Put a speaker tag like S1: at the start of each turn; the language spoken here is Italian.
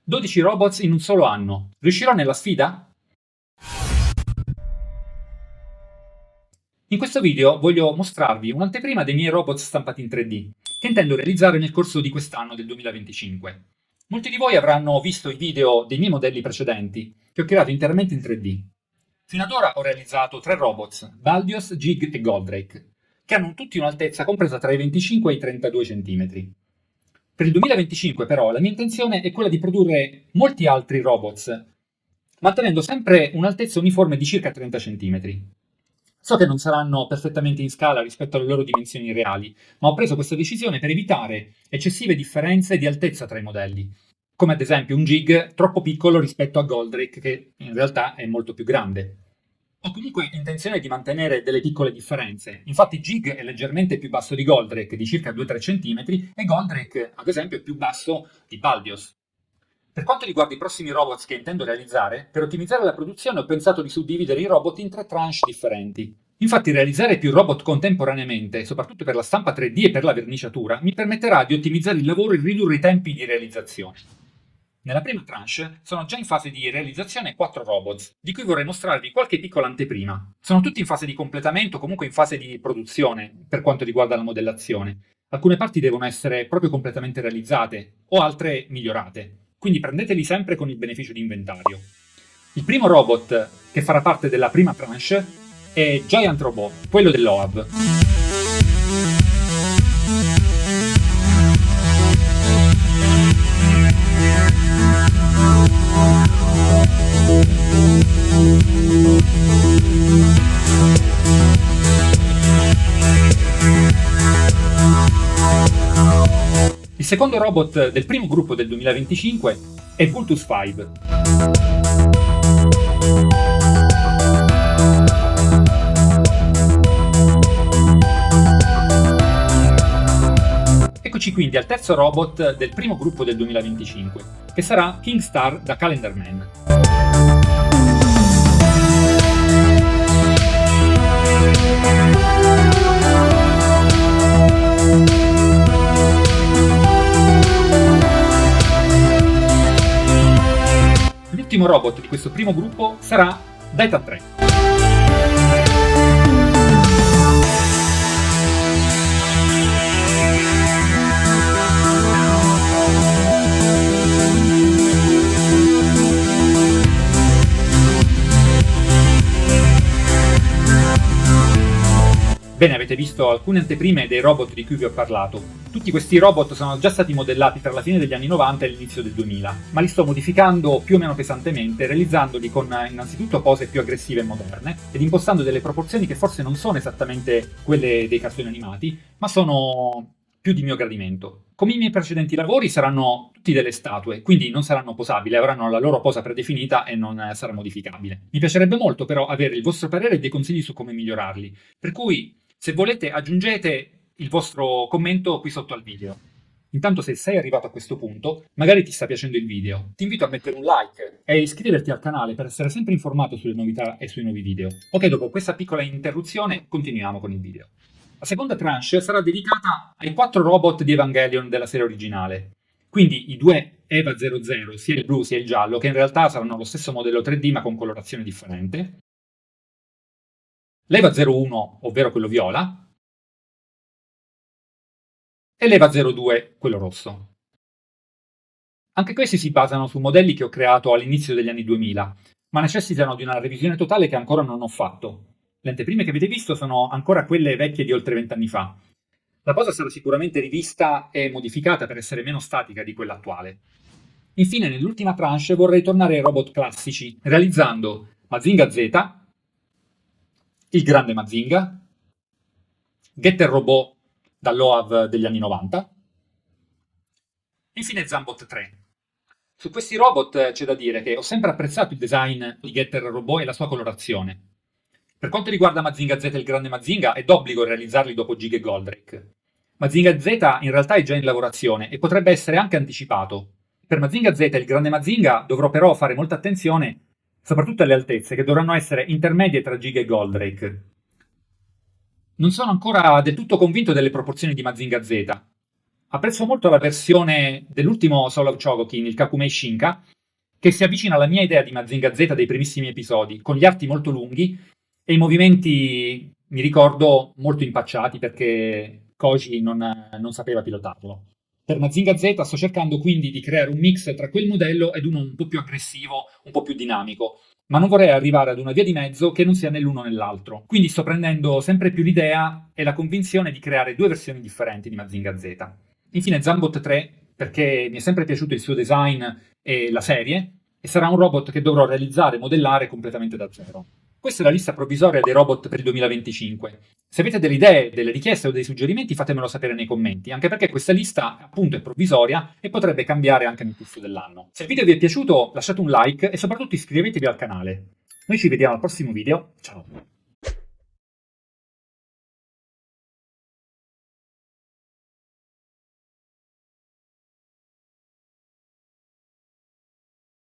S1: 12 robots in un solo anno. Riuscirò nella sfida? In questo video voglio mostrarvi un'anteprima dei miei robot stampati in 3D, che intendo realizzare nel corso di quest'anno del 2025. Molti di voi avranno visto i video dei miei modelli precedenti, che ho creato interamente in 3D. Fino ad ora ho realizzato 3 robots, Baldios, Jig e Goldrake, che hanno tutti un'altezza compresa tra i 25 e i 32 cm. Per il 2025 però la mia intenzione è quella di produrre molti altri robots, mantenendo sempre un'altezza uniforme di circa 30 cm. So che non saranno perfettamente in scala rispetto alle loro dimensioni reali, ma ho preso questa decisione per evitare eccessive differenze di altezza tra i modelli, come ad esempio un Jig troppo piccolo rispetto a Goldrake, che in realtà è molto più grande. Ho comunque intenzione di mantenere delle piccole differenze. Infatti Jig è leggermente più basso di Goldrake, di circa 2-3 cm, e Goldrake, ad esempio, è più basso di Baldios. Per quanto riguarda i prossimi robots che intendo realizzare, per ottimizzare la produzione ho pensato di suddividere i robot in 3 tranche differenti. Infatti realizzare più robot contemporaneamente, soprattutto per la stampa 3D e per la verniciatura, mi permetterà di ottimizzare il lavoro e ridurre i tempi di realizzazione. Nella prima tranche sono già in fase di realizzazione 4 robots, di cui vorrei mostrarvi qualche piccola anteprima. Sono tutti in fase di completamento, comunque in fase di produzione, per quanto riguarda la modellazione. Alcune parti devono essere proprio completamente realizzate, o altre migliorate, quindi prendeteli sempre con il beneficio di inventario. Il primo robot che farà parte della prima tranche è Giant Robot, quello dell'OAV. Il secondo robot del primo gruppo del 2025 è Vultus 5. Eccoci quindi al terzo robot del primo gruppo del 2025, che sarà Kingstar da Calendar Man. L'ultimo robot di questo primo gruppo sarà Daitan 3. Bene, avete visto alcune anteprime dei robot di cui vi ho parlato. Tutti questi robot sono già stati modellati tra la fine degli anni 90 e l'inizio del 2000, ma li sto modificando più o meno pesantemente, realizzandoli con innanzitutto pose più aggressive e moderne, ed impostando delle proporzioni che forse non sono esattamente quelle dei cartoni animati, ma sono più di mio gradimento. Come i miei precedenti lavori saranno tutti delle statue, quindi non saranno posabili, avranno la loro posa predefinita e non sarà modificabile. Mi piacerebbe molto però avere il vostro parere e dei consigli su come migliorarli, per cui se volete aggiungete il vostro commento qui sotto al video. Intanto se sei arrivato a questo punto, magari ti sta piacendo il video, ti invito a mettere un like e iscriverti al canale per essere sempre informato sulle novità e sui nuovi video. Ok, dopo questa piccola interruzione continuiamo con il video. La seconda tranche sarà dedicata ai 4 robot di Evangelion della serie originale. Quindi i 2 EVA 00, sia il blu sia il giallo, che in realtà saranno lo stesso modello 3D ma con colorazione differente. L'EVA 01, ovvero quello viola, e l'EVA 02, quello rosso. Anche questi si basano su modelli che ho creato all'inizio degli anni 2000, ma necessitano di una revisione totale che ancora non ho fatto. Le anteprime che avete visto sono ancora quelle vecchie di oltre 20 anni fa. La posa sarà sicuramente rivista e modificata per essere meno statica di quella attuale. Infine, nell'ultima tranche vorrei tornare ai robot classici, realizzando Mazinga Z, il grande Mazinga, Getter Robot dall'OAV degli anni 90, e infine Zambot 3. Su questi robot c'è da dire che ho sempre apprezzato il design di Getter Robot e la sua colorazione. Per quanto riguarda Mazinga Z e il grande Mazinga, è d'obbligo realizzarli dopo Jig e Goldrake. Mazinga Z in realtà è già in lavorazione e potrebbe essere anche anticipato. Per Mazinga Z e il grande Mazinga dovrò però fare molta attenzione, soprattutto alle altezze, che dovranno essere intermedie tra Jig e Goldrake. Non sono ancora del tutto convinto delle proporzioni di Mazinga Z, Apprezzo molto la versione dell'ultimo Soul of Chogokin, il Kakumei Shinka, che si avvicina alla mia idea di Mazinga Z dei primissimi episodi, con gli arti molto lunghi e i movimenti, mi ricordo, molto impacciati perché Koji non sapeva pilotarlo. Per Mazinga Z sto cercando quindi di creare un mix tra quel modello ed uno un po' più aggressivo, un po' più dinamico, ma non vorrei arrivare ad una via di mezzo che non sia né l'uno né l'altro. Quindi sto prendendo sempre più l'idea e la convinzione di creare due versioni differenti di Mazinga Z. Infine Zambot 3, perché mi è sempre piaciuto il suo design e la serie, e sarà un robot che dovrò realizzare e modellare completamente da zero. Questa è la lista provvisoria dei robot per il 2025. Se avete delle idee, delle richieste o dei suggerimenti, fatemelo sapere nei commenti, anche perché questa lista appunto è provvisoria e potrebbe cambiare anche nel corso dell'anno. Se il video vi è piaciuto, lasciate un like e soprattutto iscrivetevi al canale. Noi ci vediamo al prossimo video. Ciao!